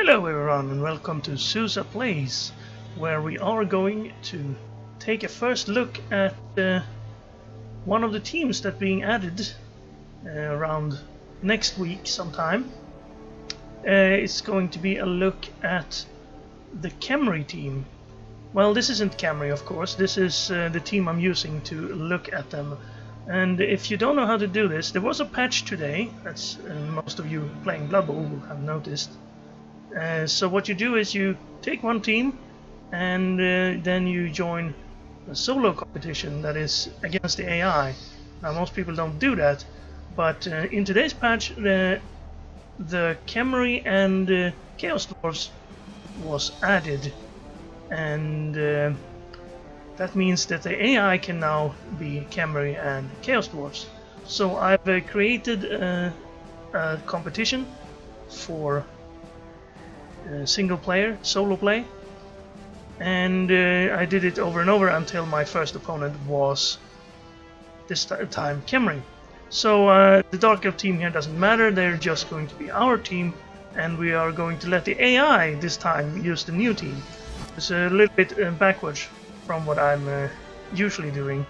Hello everyone and welcome to Sousa Plays, where we are going to take a first look at one of the teams that being added around next week sometime. It's going to be a look at the Camry team. Well, this isn't Camry, of course, this is the team I'm using to look at them. And if you don't know how to do this, there was a patch today, that's most of you playing Blood Bowl will have noticed. So what you do is you take one team and then you join a solo competition that is against the AI. Now most people don't do that, but in today's patch the Khemri and Chaos Dwarves was added, and that means that the AI can now be Camry and Chaos Dwarves. So I've created a competition for single player, solo play, and I did it over and over until my first opponent was this time Khemri. So the Dark Elf team here doesn't matter, they're just going to be our team, and we are going to let the AI this time use the new team. It's a little bit backwards from what I'm usually doing,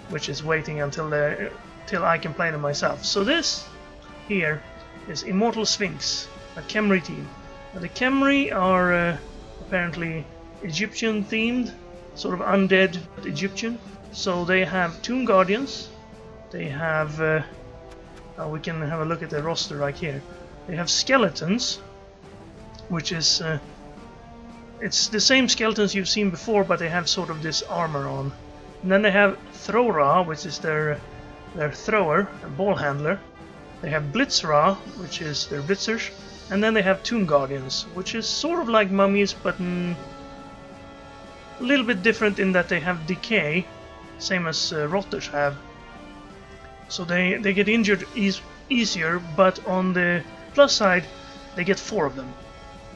which is waiting until I can play them myself. So this here is Immortal Sphinx, a Khemri team. Now, the Camry are apparently Egyptian themed, sort of undead but Egyptian. So they have Tomb Guardians, they have, we can have a look at the roster right here. They have Skeletons, which is, it's the same skeletons you've seen before, but they have sort of this armor on. And then they have Thro-Ra, which is their thrower, a ball handler. They have Blitz-Ra, which is their blitzers. And then they have Tomb Guardians, which is sort of like mummies, but a little bit different in that they have decay, same as rotters have. So they get injured easier, but on the plus side, they get 4 of them.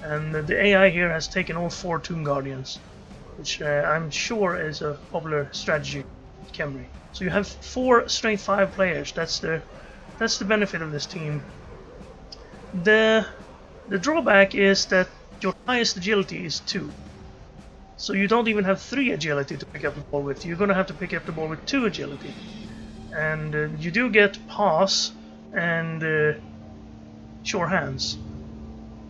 And the AI here has taken all 4 Tomb Guardians, which I'm sure is a popular strategy with Camry. So you have 4 strength 5 players. That's the benefit of this team. The drawback is that your highest agility is 2. So you don't even have 3 agility to pick up the ball with. You're going to have to pick up the ball with 2 agility. And you do get pass and sure hands.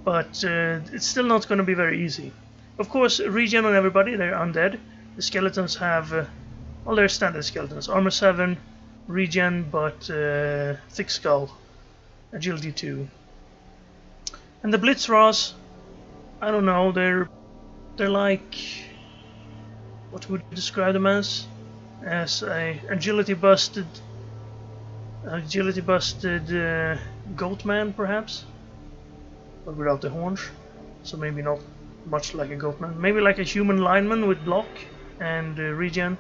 But it's still not going to be very easy. Of course, regen on everybody, they're undead. The skeletons have, well, they're standard skeletons. Armor 7, regen, but thick skull, agility 2. And the Blitz-Ras, I don't know, they're like, what would you describe them as? As a agility busted goatman, perhaps, but without the horns. So maybe not much like a goatman. Maybe like a human lineman with block and regen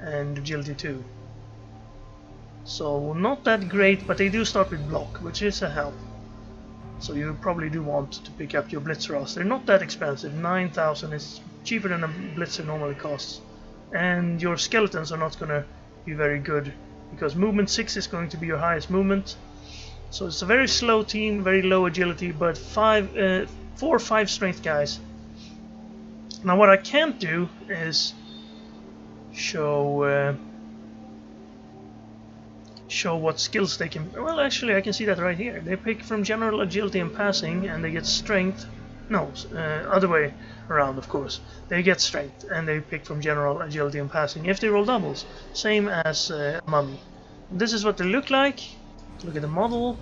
and agility 2. So not that great, but they do start with block, which is a help. So you probably do want to pick up your Blitz-Ras. They're not that expensive, 9,000 is cheaper than a Blitzer normally costs. And your skeletons are not going to be very good, because movement 6 is going to be your highest movement. So it's a very slow team, very low agility, but 4 or 5 strength guys. Now what I can't do is show what skills they can. Well, actually I can see that right here. They pick from general agility and passing, and they get strength. No, other way around, of course. They get strength and they pick from general agility and passing if they roll doubles, same as a mummy. This is what they look like. Look at the model.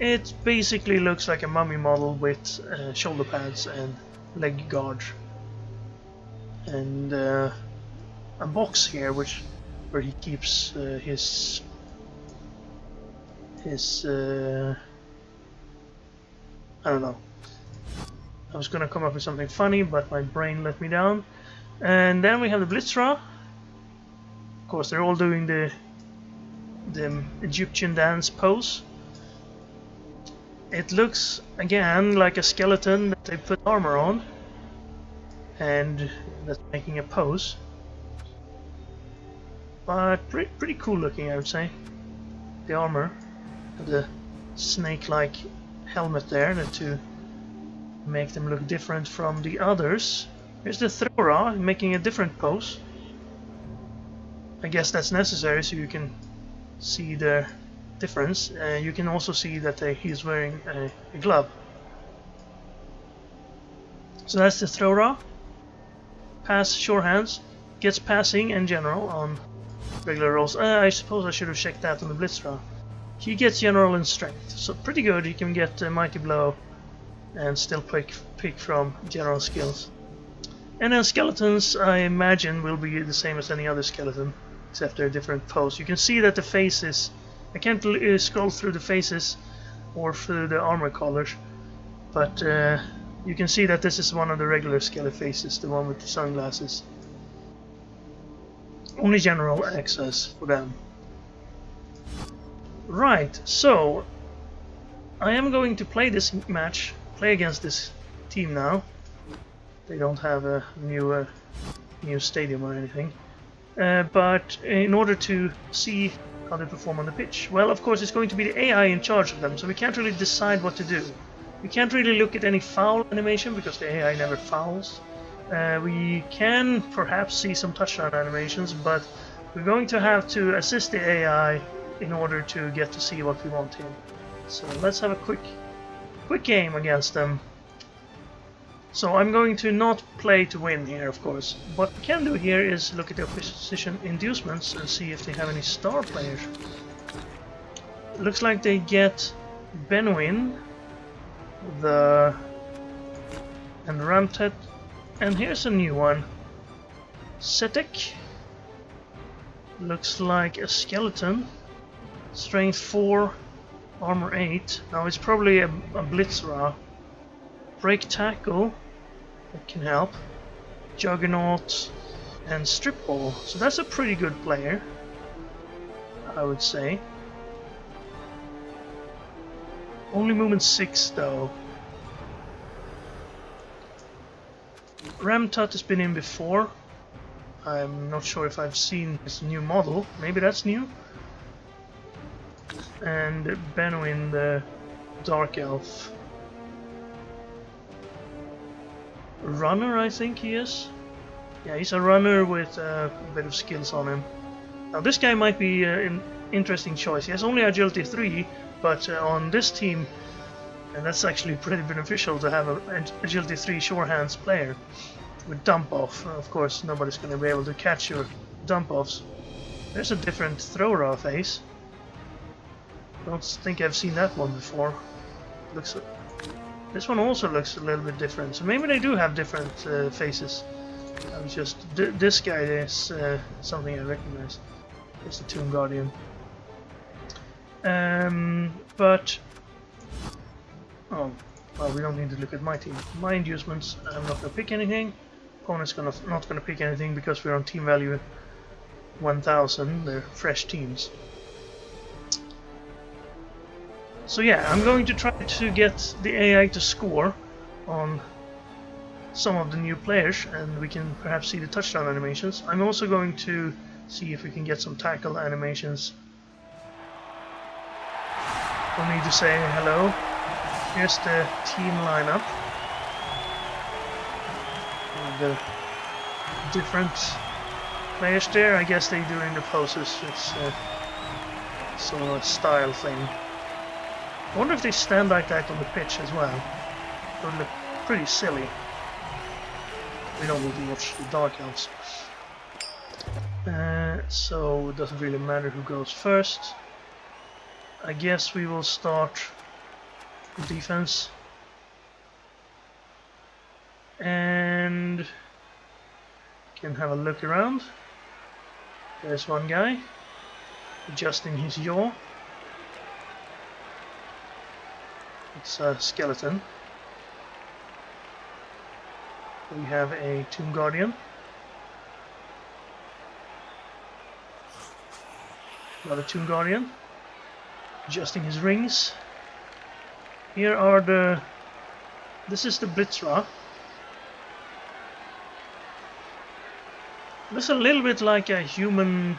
It basically looks like a mummy model with shoulder pads and leg guard, and a box here where he keeps his I don't know. I was gonna come up with something funny, but my brain let me down. And then we have the Blitz-Ra. Of course, they're all doing the Egyptian dance pose. It looks again like a skeleton that they put armor on, and that's making a pose. But pretty cool looking, I would say. The armor, the snake-like helmet there, the two make them look different from the others. Here's the Thrower making a different pose. I guess that's necessary so you can see the difference. You can also see that he's wearing a glove. So that's the Thrower. Pass sure hands. Gets passing and general on regular rolls. I suppose I should have checked that on the Blitzra. He gets general and strength, so pretty good. He can get a mighty blow and still pick from general skills. And then skeletons, I imagine, will be the same as any other skeleton, except they're different pose. You can see that the faces, I can't scroll through the faces or through the armor colors, but you can see that this is one of the regular skeleton faces, the one with the sunglasses. Only general access for them. Right, so I am going to play this match, play against this team now. They don't have a new stadium or anything, but in order to see how they perform on the pitch, well, of course, it's going to be the AI in charge of them, so we can't really decide what to do. We can't really look at any foul animation because the AI never fouls. We can perhaps see some touchdown animations, but we're going to have to assist the AI in order to get to see what we want here. So let's have a quick game against them. So I'm going to not play to win here, of course. What we can do here is look at the opposition inducements and see if they have any star players. It looks like they get Benwin, and Ramtet, and here's a new one. Setek. Looks like a skeleton. Strength 4, Armor 8. Now it's probably a Blitzra. Break Tackle, that can help. Juggernaut and Strip Ball. So that's a pretty good player, I would say. Only movement 6 though. Ramtut has been in before. I'm not sure if I've seen his new model. Maybe that's new. And Benwin, the Dark Elf. Runner, I think he is. Yeah, he's a runner with a bit of skills on him. Now this guy might be an interesting choice. He has only agility 3, but on this team, and that's actually pretty beneficial to have an agility 3 sure hands player with dump off. Of course, nobody's going to be able to catch your dump offs. There's a different thrower face. Don't think I've seen that one before. This one also looks a little bit different, so maybe they do have different faces. I was just this guy is something I recognize. It's the Tomb Guardian. But oh well, we don't need to look at my team. My inducements, I'm not gonna pick anything. Opponent's not gonna pick anything because we're on team value 1000. They're fresh teams. So yeah, I'm going to try to get the AI to score on some of the new players, and we can perhaps see the touchdown animations. I'm also going to see if we can get some tackle animations. We'll need to say hello. Here's the team lineup. And the different players there. I guess they're doing the poses. It's sort of a style thing. I wonder if they stand like that on the pitch as well. It would look pretty silly. We don't need to watch the Dark Elves. So it doesn't really matter who goes first. I guess we will start with defense. And can have a look around. There's one guy adjusting his yaw. It's a skeleton. We have a Tomb Guardian. Another Tomb Guardian. Adjusting his rings. Here are the... This is the Blitzra. Looks a little bit like a human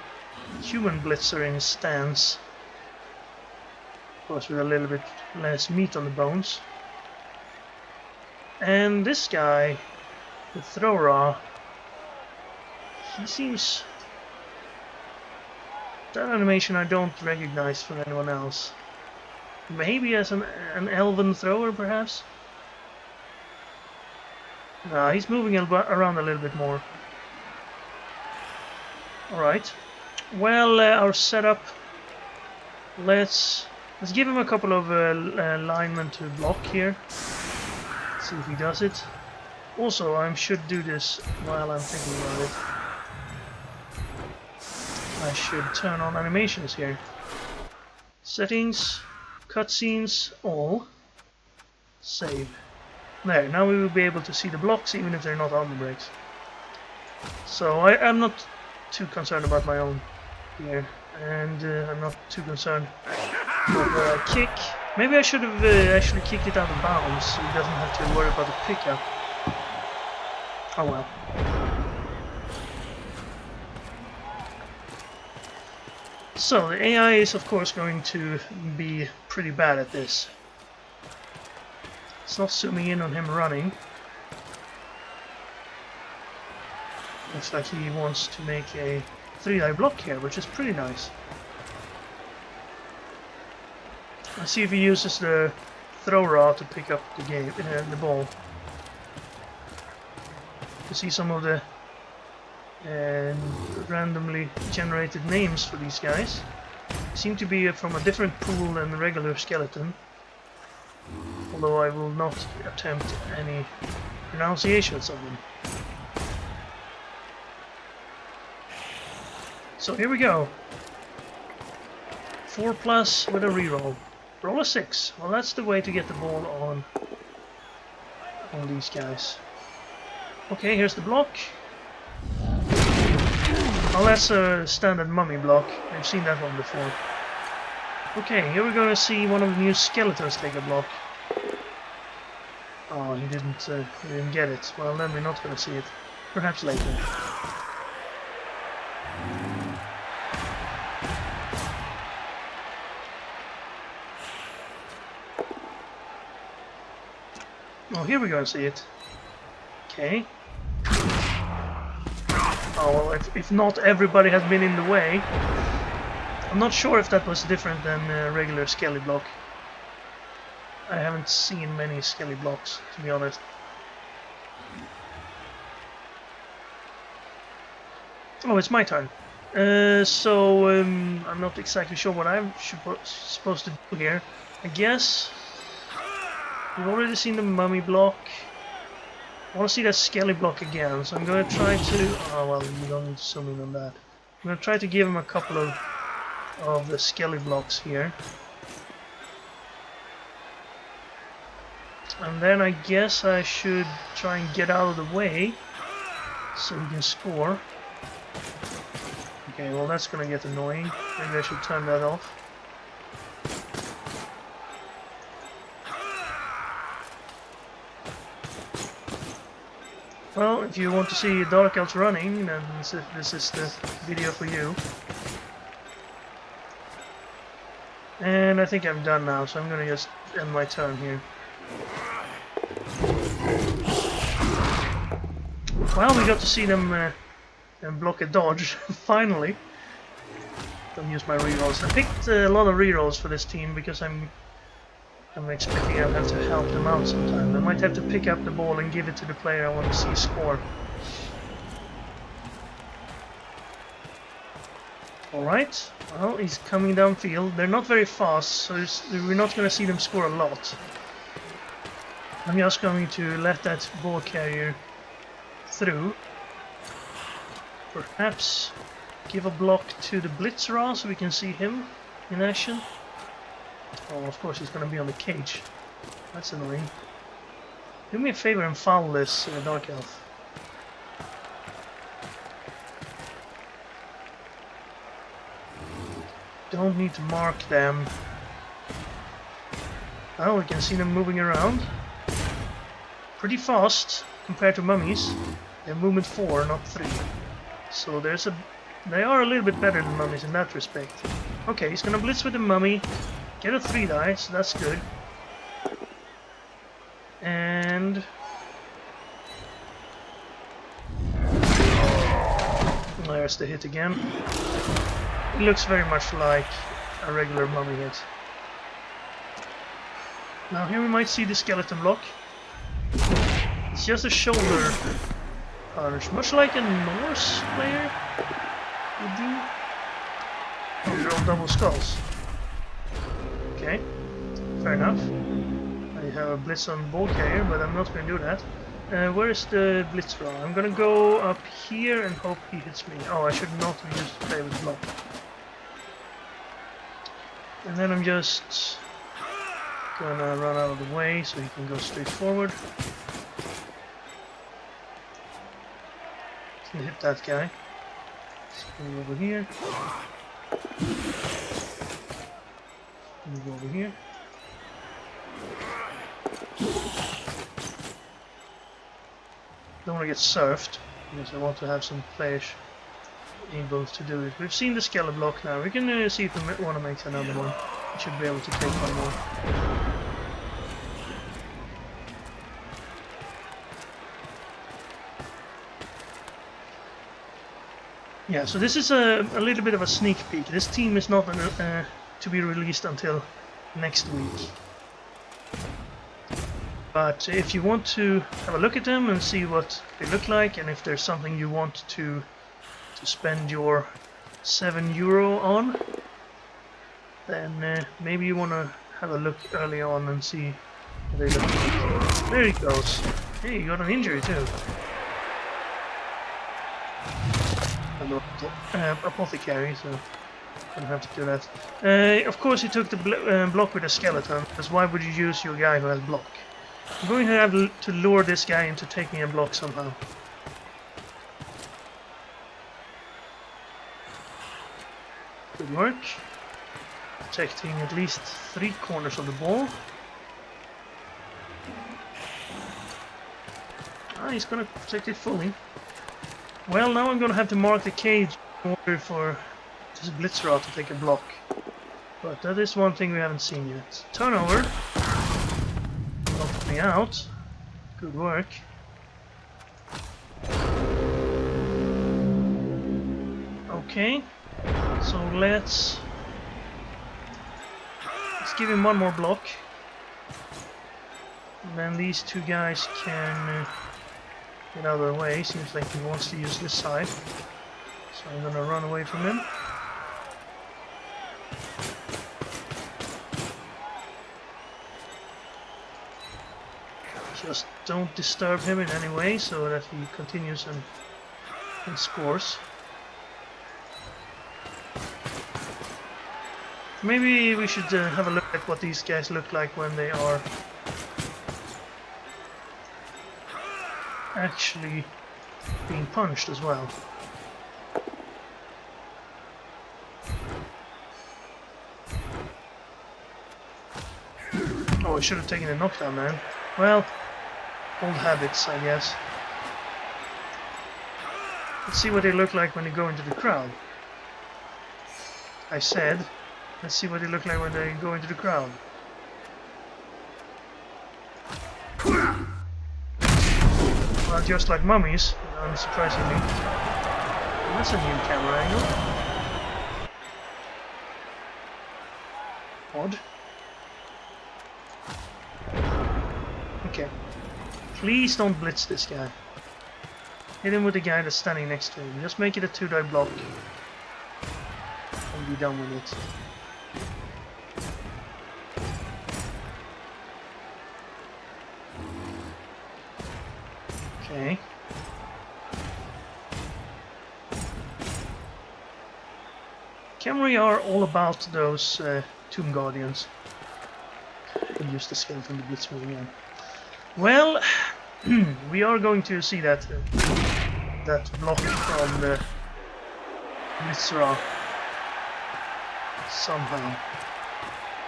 Blitzer in his stance. Of course, with a little bit less meat on the bones. And this guy, the thrower, he seems... That animation I don't recognize from anyone else. Maybe as an elven thrower, perhaps? No, he's moving around a little bit more. Alright. Well, our setup... Let's give him a couple of linemen to block here. See if he does it. Also, I should do this while I'm thinking about it. I should turn on animations here. Settings, cutscenes, all. Save. There, now we will be able to see the blocks even if they're not armor breaks. So I'm not too concerned about my own here. And I'm not too concerned about where I kick. Maybe I should have actually kicked it out of bounds so he doesn't have to worry about the pickup. Oh well. So the AI is of course going to be pretty bad at this. It's not zooming in on him running. Looks like he wants to make a 3-die block here, which is pretty nice. Let's see if he uses the throw rod to pick up the ball. To see some of the randomly generated names for these guys. They seem to be from a different pool than the regular skeleton. Although I will not attempt any pronunciations of them. So here we go. 4+ with a reroll. Roll a 6. Well, that's the way to get the ball on these guys. Okay, here's the block. Well, that's a standard mummy block. I've seen that one before. Okay, here we're going to see one of the new skeletons take a block. Oh, he didn't get it. Well, then we're not going to see it. Perhaps later. Oh, here we're going to see it. Okay. Oh, well, if not everybody has been in the way. I'm not sure if that was different than a regular skelly block. I haven't seen many skelly blocks, to be honest. Oh, it's my turn. I'm not exactly sure what I'm supposed to do here. I guess we've already seen the mummy block. I want to see that skelly block again, so I'm going to try to... Oh, well, you don't need to zoom in on that. I'm going to try to give him a couple of the skelly blocks here. And then I guess I should try and get out of the way so he can score. Okay, well that's going to get annoying. Maybe I should turn that off. Well, if you want to see Dark Elves running, then this is the video for you. And I think I'm done now, so I'm gonna just end my turn here. Well, we got to see them block a dodge, finally. Don't use my rerolls. I picked a lot of rerolls for this team because I'm expecting I'll have to help them out sometime. I might have to pick up the ball and give it to the player I want to see score. Alright, well, he's coming downfield. They're not very fast, so we're not going to see them score a lot. I'm just going to let that ball carrier through. Perhaps give a block to the Blitzerer so we can see him in action. Oh, of course he's going to be on the cage. That's annoying. Do me a favor and foul this Dark Elf. Don't need to mark them. Now we can see them moving around. Pretty fast compared to mummies. They're movement 4, not 3. So they are a little bit better than mummies in that respect. Okay, he's going to blitz with the mummy. Get a 3-die, so that's good. And There's the hit again. It looks very much like a regular mummy hit. Now here we might see the skeleton block. It's just a shoulder punch, much like a Norse player would do. Oh, they're all double skulls. Okay, fair enough. I have a blitz on ball carrier, but I'm not going to do that. Where is the blitz row? I'm going to go up here and hope he hits me. Oh, I should not have used the favorite block. And then I'm just gonna run out of the way so he can go straight forward. Can hit that guy. Let's move over here. Move over here. Don't want to get surfed because I want to have some players able to do it. We've seen the skeleton block now. We can see if we want to make another one. We should be able to take one more. Yeah, so this is a little bit of a sneak peek. This team is not to be released until next week. But if you want to have a look at them and see what they look like, and if there's something you want to spend your €7 on, then maybe you want to have a look early on and see what they look like. There he goes. Hey, you got an injury too. Apothecary, so I don't have to do that. Of course he took the block with a skeleton, because why would you use your guy who has block? I'm going to have to lure this guy into taking a block somehow. Good work. Protecting at least 3 corners of the ball. Ah, he's going to protect it fully. Well, now I'm going to have to mark the cage in order for this Blitzer to take a block. But that is one thing we haven't seen yet. Turnover. Knocked me out. Good work. Okay. So let's give him one more block. And then these two guys can get out of the way. Seems like he wants to use this side. So I'm gonna run away from him. Just don't disturb him in any way so that he continues and scores. Maybe we should have a look at what these guys look like when they are actually being punched as well. Oh, I should have taken a knockdown, man. Well, old habits, I guess. Let's see what they look like when they go into the crowd. I said, let's see what they look like when they go into the crowd. Well, just like mummies, unsurprisingly. That's a new camera angle. Odd. Okay. Please don't blitz this guy. Hit him with the guy that's standing next to him. Just make it a 2-die block. And be done with it. Okay. Camry are all about those Tomb Guardians. I'll use the skeleton to blitz me again. Well, we are going to see that block from the Blitzer somehow.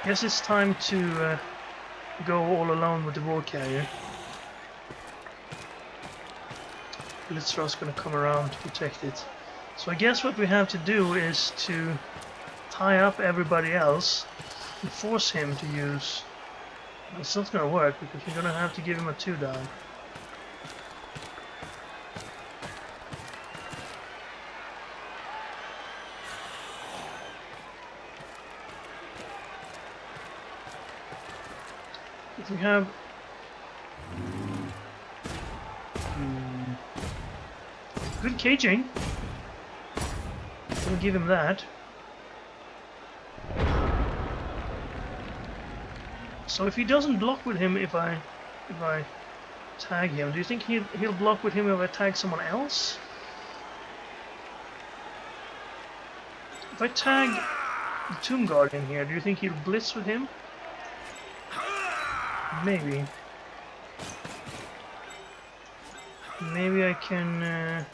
Guess it's time to go all alone with the war carrier. Blitzer's gonna come around to protect it. So I guess what we have to do is to tie up everybody else and force him to use. It's not gonna work because we're gonna have to give him a 2-die. If we have... good caging. We'll give him that. So if he doesn't block with him, if I tag him, do you think he'll block with him if I tag someone else? If I tag the Tomb Guardian here, do you think he'll blitz with him? Maybe. Maybe I can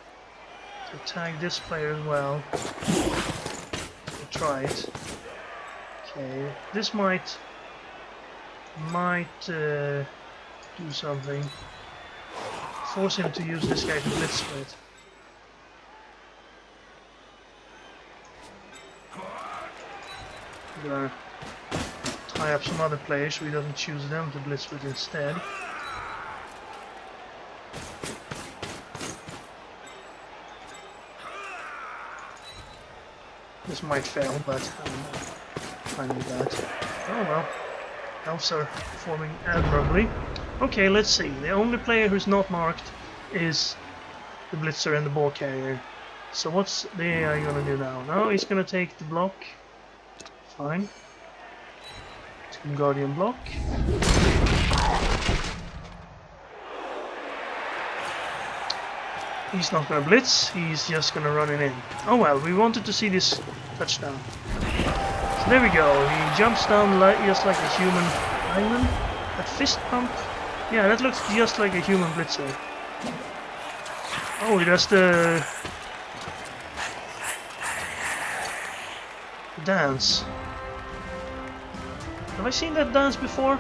tag this player as well. I'll try it. Okay, this might do something. Force him to use this guy to blitz with. I'm gonna tie up some other players so he doesn't choose them to blitz with instead. This might fail, but I'm fine with that. Oh well. Elves are performing admirably. Okay, let's see. The only player who's not marked is the Blitzer and the ball carrier. So what's the AI gonna do now? Now he's gonna take the block. Fine. Tomb Guardian block. He's not gonna blitz, he's just gonna run it in. Oh well, we wanted to see this touchdown. So there we go, he jumps down just like a human lineman. That fist pump, yeah, that looks just like a human blitzer. Oh, he does the dance. Have I seen that dance before?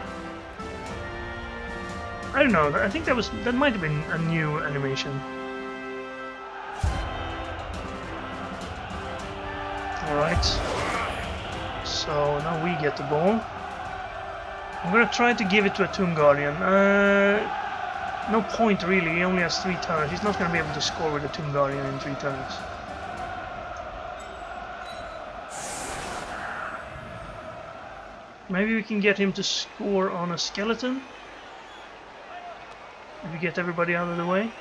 I don't know, I think that might have been a new animation. Alright, so now we get the ball. I'm gonna try to give it to a Tomb Guardian. No point really, he only has 3 turns. He's not gonna be able to score with a Tomb Guardian in 3 turns. Maybe we can get him to score on a skeleton? If we get everybody out of the way?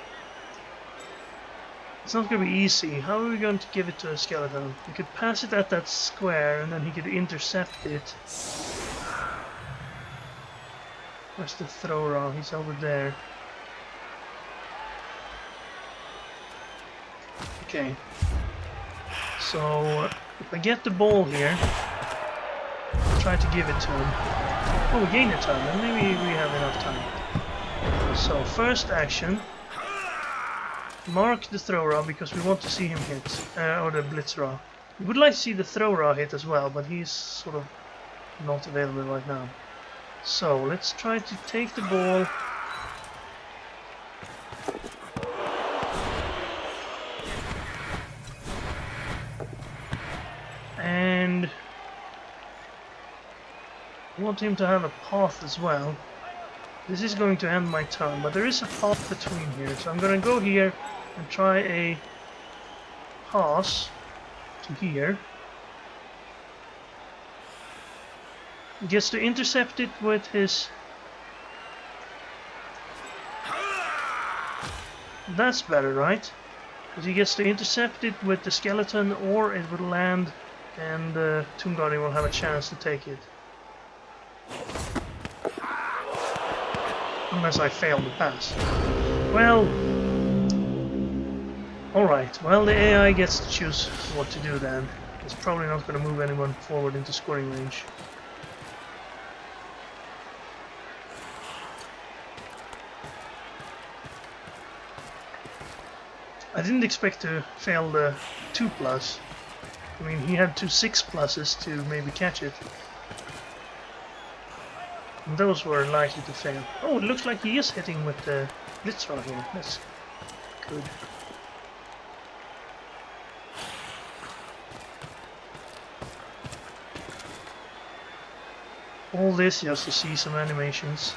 It's not going to be easy. How are we going to give it to a skeleton? We could pass it at that square and then he could intercept it. Where's the thrower? He's over there. Okay. So, if I get the ball here, I'll try to give it to him. Oh, we gain a turn, and maybe we have enough time. So, first action. Mark the thrower because we want to see him hit, or the blitzer. We would like to see the thrower hit as well, but he's sort of not available right now. So let's try to take the ball. And I want him to have a path as well. This is going to end my turn, but there is a path between here, so I'm going to go here and try a pass to here. He gets to intercept it with his... That's better, right? Because he gets to intercept it with the skeleton, or it will land and the Tomb Guardian will have a chance to take it. Unless I fail the pass. Well... Alright, well the AI gets to choose what to do then. It's probably not going to move anyone forward into scoring range. I didn't expect to fail the 2+. I mean, he had 2 6+s to maybe catch it. And those were likely to fail. Oh, it looks like he is hitting with the blitzer here. That's good. All this just to see some animations.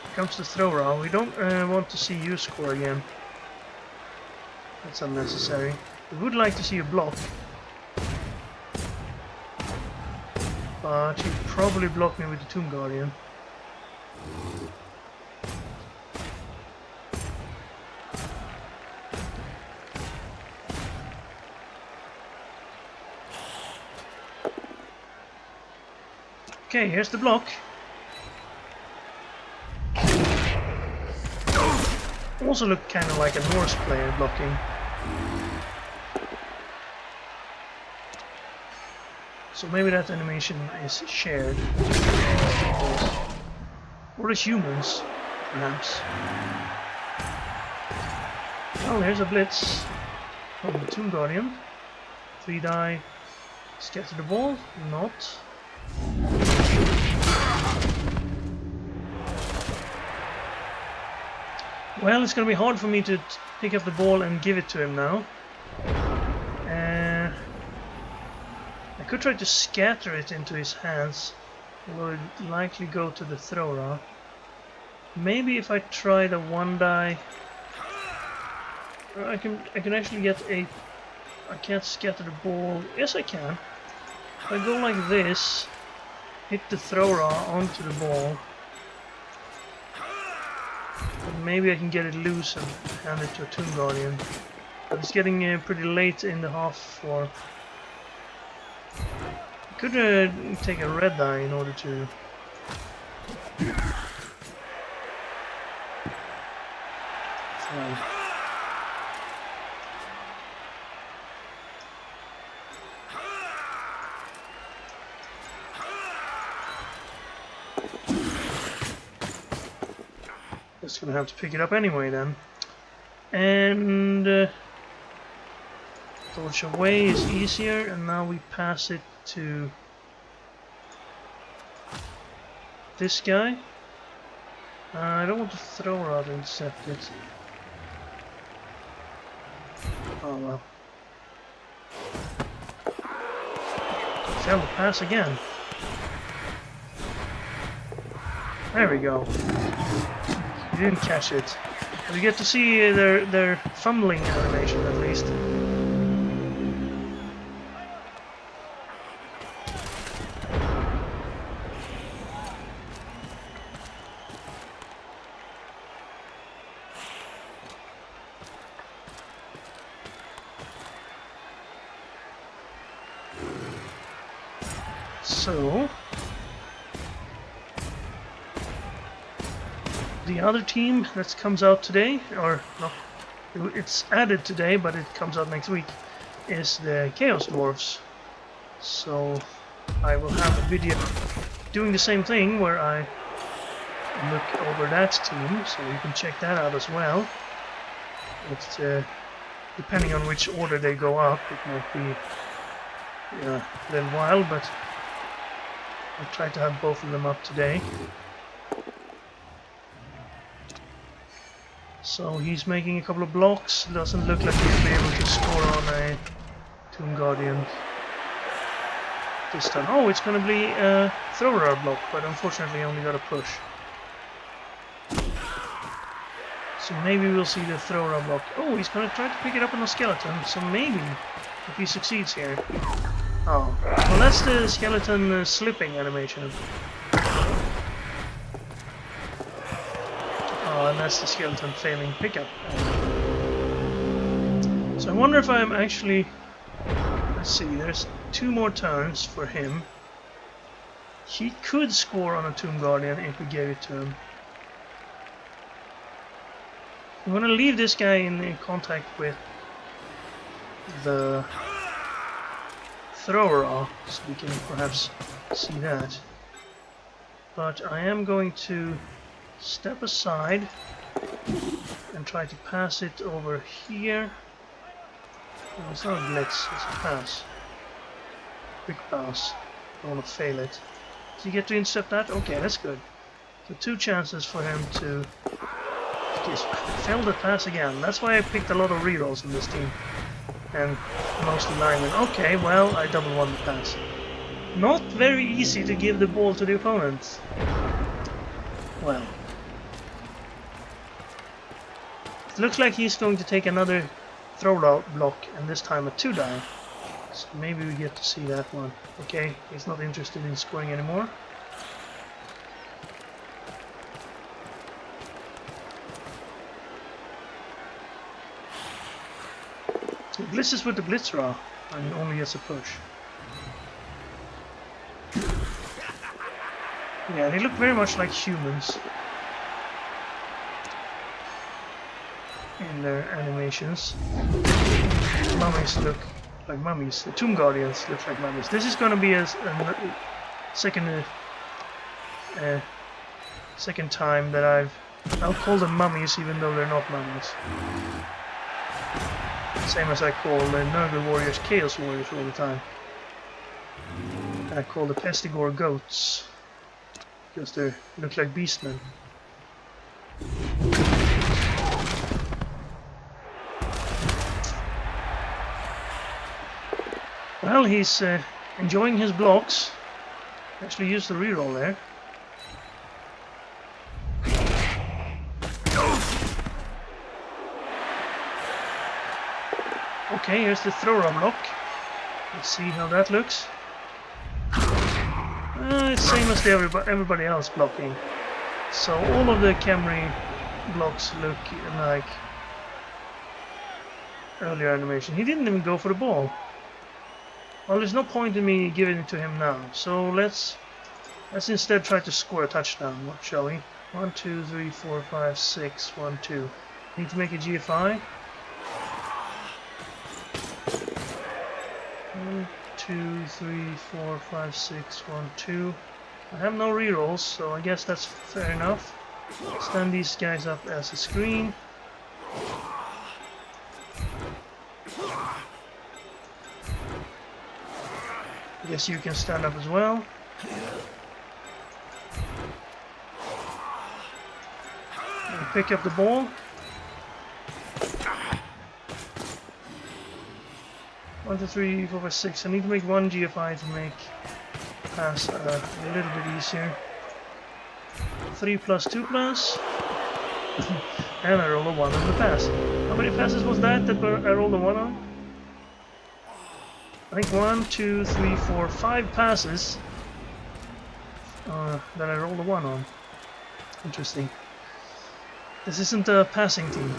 Here comes the thrower. We don't want to see you score again. That's unnecessary. We would like to see a block. But he'd probably block me with the Tomb Guardian. Okay, here's the block. Also look kind of like a Norse player blocking. So maybe that animation is shared. Or the humans, perhaps. Oh, here's a blitz from the Tomb Guardian. 3 die. Scatter the ball? Not. Well, it's gonna be hard for me to pick up the ball and give it to him now. I could try to scatter it into his hands. It would likely go to the thrower. Maybe if I try the 1 die, I can actually get a. I can't scatter the ball. Yes, I can. If I go like this, hit the thrower onto the ball. Maybe I can get it loose and hand it to a Tomb Guardian. But it's getting pretty late in the half for. I could take a red die in order to. Just gonna have to pick it up anyway then. And dodge away is easier, and now we pass it to this guy. I don't want to throw out and intercept it. Oh well. Failed the pass again. There we go. You didn't catch it. We get to see their fumbling animation at least. So the other team that comes out today, or no, it's added today, but it comes out next week, is the Chaos Dwarves. So I will have a video doing the same thing where I look over that team, so you can check that out as well. It's depending on which order they go up, it might be a little while, but I'll try to have both of them up today. So he's making a couple of blocks. Doesn't look like he'll be able to score on a Tomb Guardian this time. Oh, it's going to be a thrower block, but unfortunately only got a push. So maybe we'll see the thrower block. Oh, he's going to try to pick it up on the skeleton. So maybe if he succeeds here. Oh, well that's the skeleton slipping animation. And that's the skeleton failing pickup. So I wonder if I'm actually. Let's see, there's 2 more turns for him. He could score on a Tomb Guardian if we gave it to him. I'm gonna leave this guy in contact with the thrower, so we can perhaps see that. But I am going to step aside and try to pass it over here. No, it's not a blitz, it's a pass. Quick pass. Don't want to fail it. Did you get to intercept that? Okay, that's good. So 2 chances for him to just fail the pass again. That's why I picked a lot of rerolls in this team. And mostly linemen. Okay, well, I double won the pass. Not very easy to give the ball to the opponent. Well. It looks like he's going to take another throw block, and this time a 2 die. So maybe we get to see that one. Okay, he's not interested in scoring anymore. He blitzes with the Blitzra and only gets a push. Yeah, they look very much like humans in their animations. Mummies look like mummies. The Tomb Guardians look like mummies. This is going to be a second second time that I'll call them mummies even though they're not mummies. Same as I call the Nurgle Warriors Chaos Warriors all the time. I call the Pestigore goats because they look like beastmen. Well, he's enjoying his blocks. Actually used the reroll there. Okay, here's the thrower block. Let's see how that looks. It's same as everybody else blocking. So all of the Camry blocks look like earlier animation. He didn't even go for the ball. Well, there's no point in me giving it to him now. So let's instead try to score a touchdown, shall we? 1, 2, 3, 4, 5, 6, 1, 2. Need to make a GFI. 1, 2, 3, 4, 5, 6, 1, 2. I have no rerolls, so I guess that's fair enough. Stand these guys up as a screen. I guess you can stand up as well. And pick up the ball. 1, 2, 3, 4, 5, 6. I need to make one GFI to make pass a little bit easier. 3 plus 2 plus. And I roll a 1 on the pass. How many passes was that I rolled a 1 on? I think 1, 2, 3, 4, 5 passes that I rolled a 1 on. Interesting. This isn't a passing team.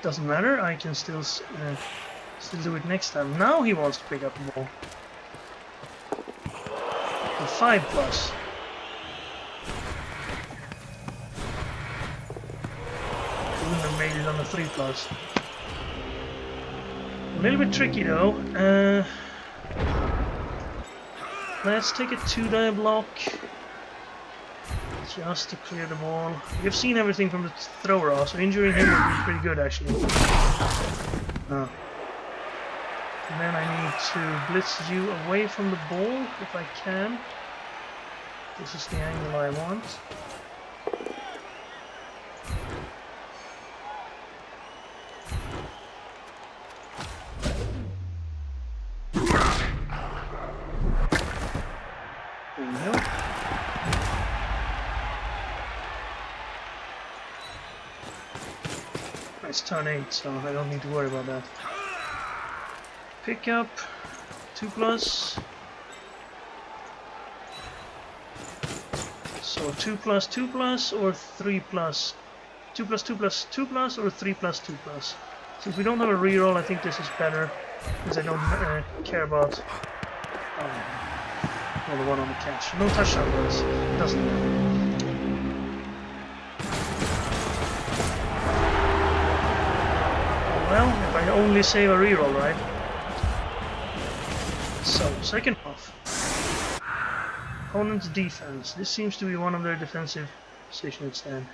Doesn't matter, I can still do it next time. Now he wants to pick up the ball. A 5 plus. He wouldn't have made it on a 3 plus. A little bit tricky though. Let's take a 2-die block just to clear the ball. We've seen everything from the thrower off, so injuring him would be pretty good actually. Oh. And then I need to blitz you away from the ball if I can. This is the angle I want. It's turn 8, so I don't need to worry about that. Pick up 2 plus. So 2 plus 2 plus or 3 plus 2 plus 2 plus 2 plus or 3 plus 2 plus. Since we don't have a reroll, I think this is better because I don't care about the 1 on the catch. No touchdown does. It doesn't matter. Well, if I only save a reroll, right? So, second half. Opponent's defense. This seems to be one of their defensive positions then.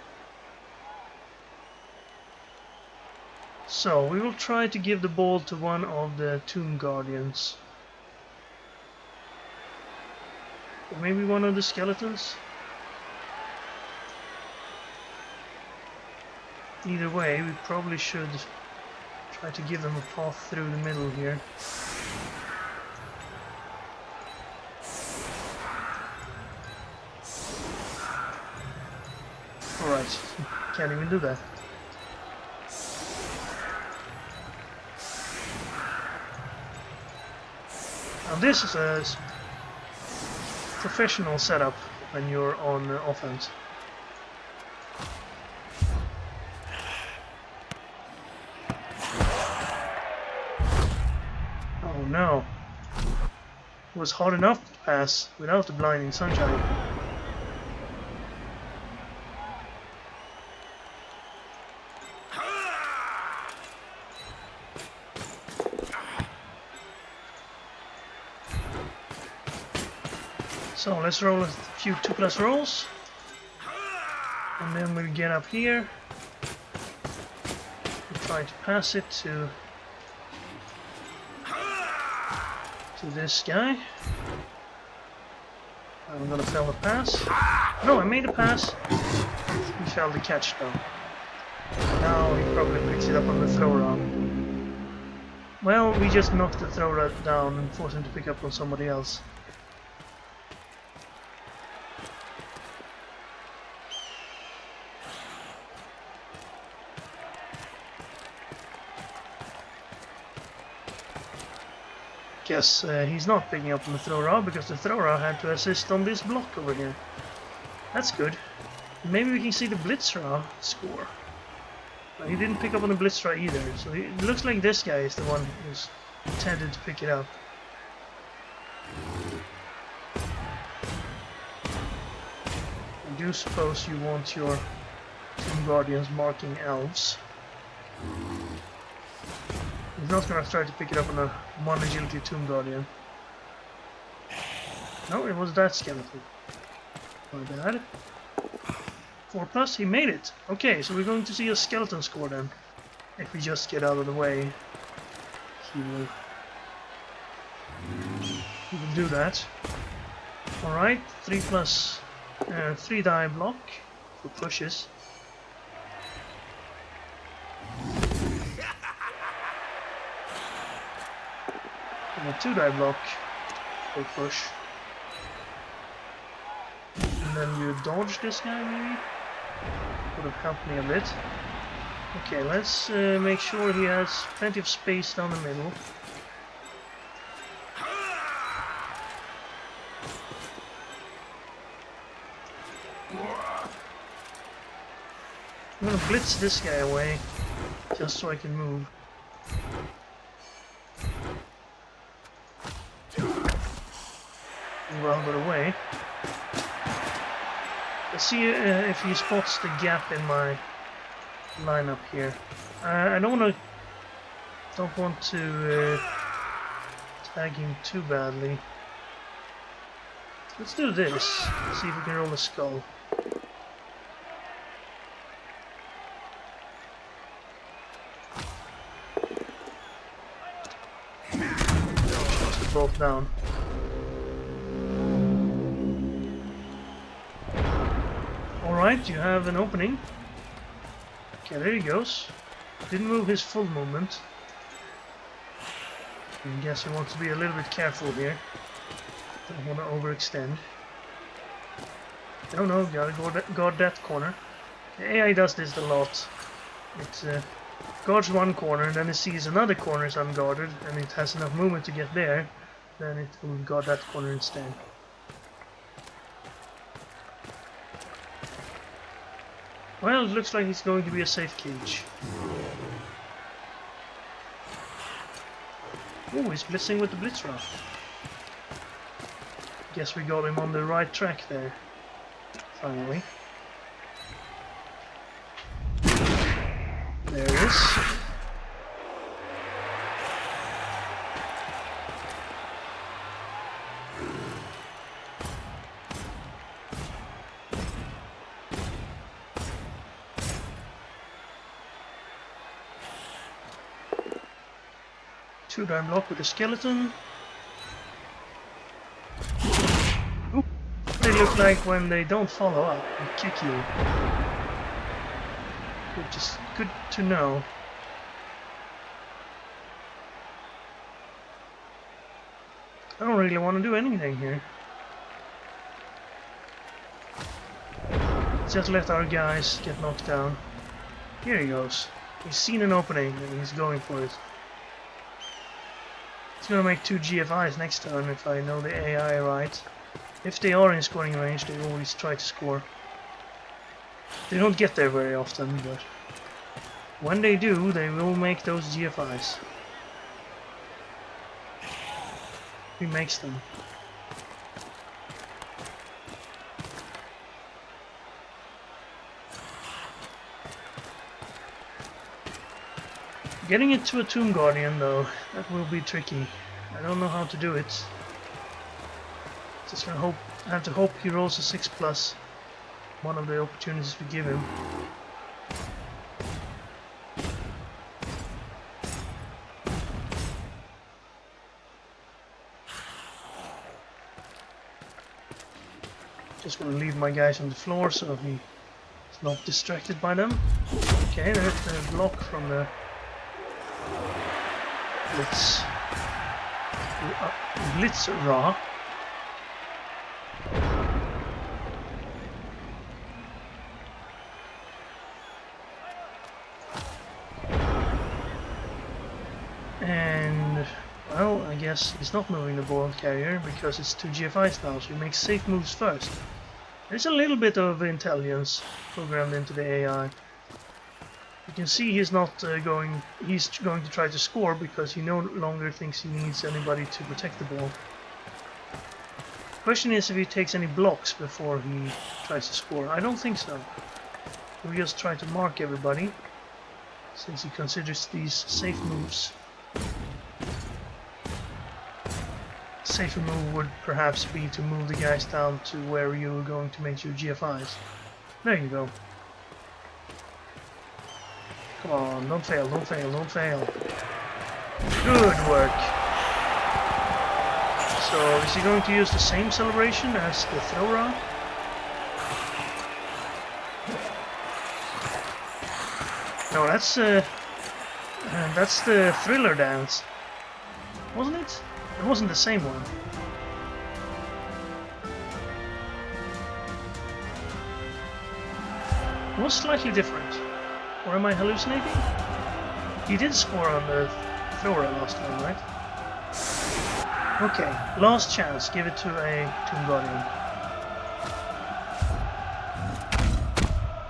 So, we will try to give the ball to one of the Tomb Guardians. Or maybe one of the skeletons? Either way, we probably should try to give them a path through the middle here. Alright, can't even do that. Now this is a professional setup when you're on offense. no. It was hard enough to pass without the blinding sunshine. So let's roll a few 2+ rolls. And then we'll get up here. We'll try to pass it to this guy. I'm gonna fail the pass. No, I made a pass. He failed the catch though. Now he probably picks it up on the throw rod. Well, we just knocked the throw rod down and forced him to pick up on somebody else. Guess he's not picking up on the throw rod because the throw rod had to assist on this block over here. That's good. Maybe we can see the Blitzra score. But he didn't pick up on the Blitzra either, so it looks like this guy is the one who's intended to pick it up. I do suppose you want your Team Guardians marking elves. He's not gonna try to pick it up on a 1 agility Tomb Guardian. No, it was that skeleton. My bad. 4+, he made it! Okay, so we're going to see a skeleton score then. If we just get out of the way, he will do that. Alright, 3+, 3 die block for pushes. And a 2 die block for push. And then you dodge this guy maybe? Would have helped me a bit. Okay, let's make sure he has plenty of space down the middle. I'm gonna blitz this guy away, just so I can move. Move out of the way. Let's see if he spots the gap in my lineup here. I don't want to tag him too badly. Let's do this. See if we can roll a skull. Just both down. Alright, you have an opening. Okay, there he goes. Didn't move his full movement. I guess he wants to be a little bit careful here. Don't want to overextend. No, gotta guard that corner. The AI does this a lot. It guards one corner, and then it sees another corner is unguarded, and it has enough movement to get there. Then it will guard that corner instead. Well, it looks like it's going to be a safe cage. Oh, he's blitzing with the Blitzra. Guess we got him on the right track there. Finally. There it is. Two-die block with a skeleton. Ooh. They look like when they don't follow up and kick you. Which is good to know. I don't really want to do anything here. Just let our guys get knocked down. Here he goes. He's seen an opening and he's going for it. He's gonna make 2 GFIs next turn if I know the AI right. If they are in scoring range, they always try to score. They don't get there very often, but when they do, they will make those GFIs. He makes them. Getting it to a Tomb Guardian though, that will be tricky. I don't know how to do it. Just gonna have to hope he rolls a 6+. One of the opportunities we give him. Just gonna leave my guys on the floor so he's not distracted by them. Okay, there's the block from the Blitz Ra. And well, I guess he's not moving the ball carrier because it's 2 GFIs now, so he makes safe moves first. There's a little bit of intelligence programmed into the AI. You can see he's not he's going to try to score because he no longer thinks he needs anybody to protect the ball. Question is if he takes any blocks before he tries to score. I don't think so. He'll just try to mark everybody since he considers these safe moves. Safer move would perhaps be to move the guys down to where you're going to make your GFIs. There you go. Come on, don't fail, don't fail, don't fail. Good work. So, is he going to use the same celebration as the thrower? No, that's the thriller dance. Wasn't it? It wasn't the same one. It was slightly different. Or am I hallucinating? He did score on the thrower last time, right? Okay, last chance. Give it to a Tomb Guardian.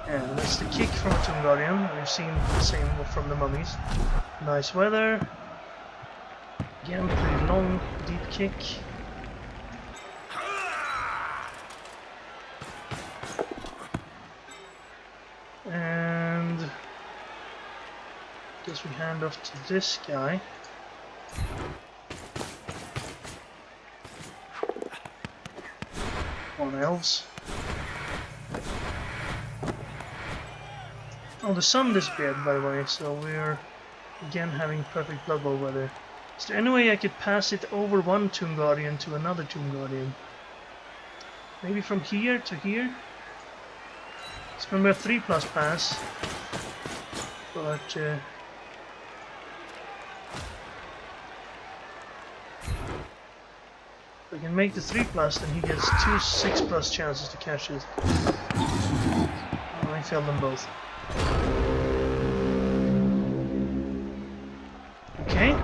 And that's the kick from a Tomb Guardian. We've seen the same from the mummies. Nice weather. Again, pretty long, deep kick. And guess we hand off to this guy. On elves. Oh, the sun disappeared, by the way, so we're again having perfect Blood Bowl weather. Is there any way I could pass it over one Tomb Guardian to another Tomb Guardian? Maybe from here to here? It's going to be a 3+ pass. But if I can make the 3+, then he gets 2 6+ chances to catch it. Oh, I failed them both. Okay.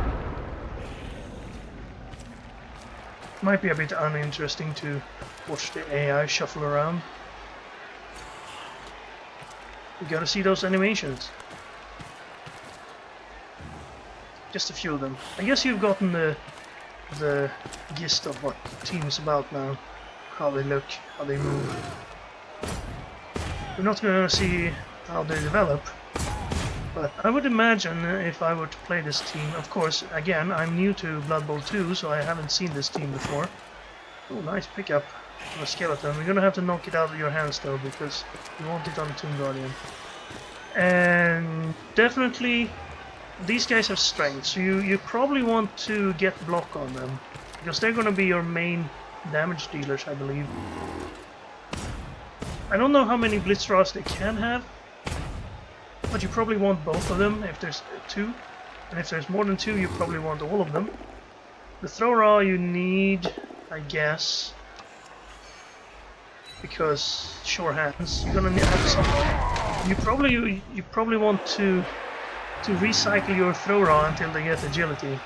Might be a bit uninteresting to watch the AI shuffle around. You gotta see those animations. Just a few of them. I guess you've gotten the gist of what the team is about now. How they look, how they move. We're not gonna see how they develop. But I would imagine if I were to play this team, of course, again, I'm new to Blood Bowl 2, so I haven't seen this team before. Oh, nice pickup on a skeleton. We're gonna have to knock it out of your hands though, because you want it on the Tomb Guardian. And definitely, these guys have strength, so you probably want to get block on them, because they're gonna be your main damage dealers, I believe. I don't know how many Blitz Ras they can have, but you probably want both of them if there's 2. And if there's more than 2, you probably want all of them. The Throw Ra you need, I guess, because sure hands. You're gonna have some. You probably want to recycle your Throw Ra until they get agility.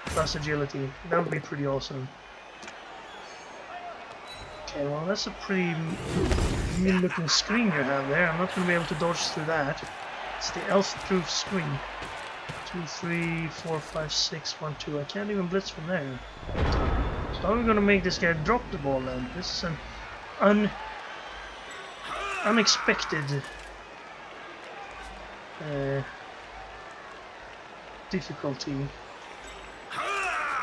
Plus agility. That would be pretty awesome. Okay, well that's a pretty mean looking screen you have there. I'm not going to be able to dodge through that. It's the elf-proof screen. 2, 3, 4, 5, 6, 1, 2. I can't even blitz from there. So how are we gonna make this guy drop the ball then? This is an unexpected difficulty.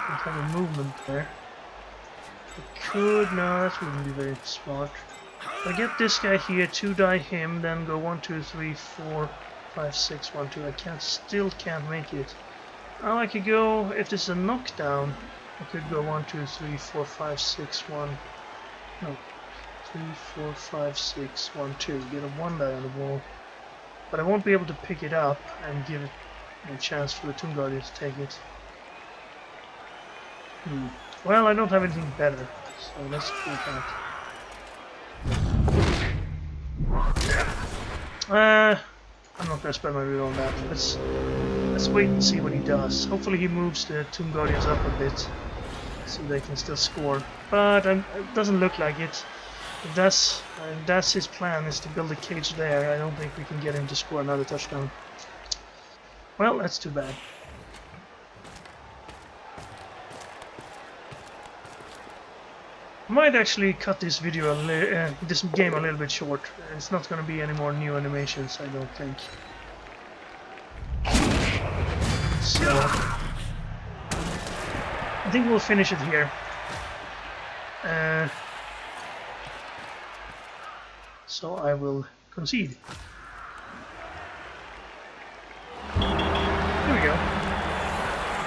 Don't have a movement there. I could, no, that wouldn't be very smart. If I get this guy here, 2-die him, then go 1, 2, 3, 4, 5, 6, 1, 2. I still can't make it. Oh, I could go, if this is a knockdown, I could go 1, 2, 3, 4, 5, 6, 1. No. 3, 4, 5, 6, 1, 2. Get a 1-die on the ball. But I won't be able to pick it up and give it a chance for the Tomb Guardian to take it. Well, I don't have anything better, so let's do that. I'm not gonna spend my real on that. Let's wait and see what he does. Hopefully he moves the Tomb Guardians up a bit, so they can still score. But it doesn't look like it. If that's his plan, is to build a cage there, I don't think we can get him to score another touchdown. Well, that's too bad. Might actually cut this video, this game a little bit short. It's not going to be any more new animations, I don't think. So I think we'll finish it here. So I will concede. Here we go.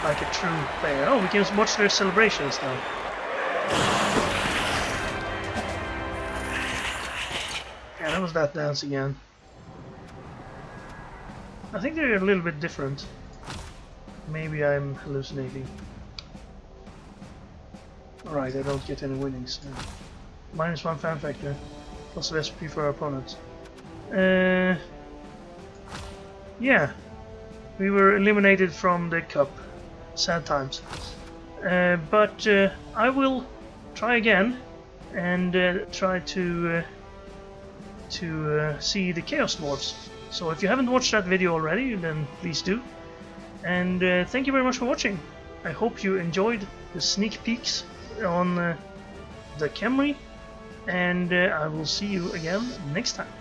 Like a true player. Oh, we can watch their celebrations now. Yeah, that was that dance again. I think they're a little bit different. Maybe I'm hallucinating. Alright, I don't get any winnings. -1 fan factor. Plus SP for our opponents. Yeah. We were eliminated from the cup. Sad times. But I will try again and try to see the Chaos Dwarfs. So if you haven't watched that video already, then please do. And thank you very much for watching. I hope you enjoyed the sneak peeks on the Camry, and I will see you again next time.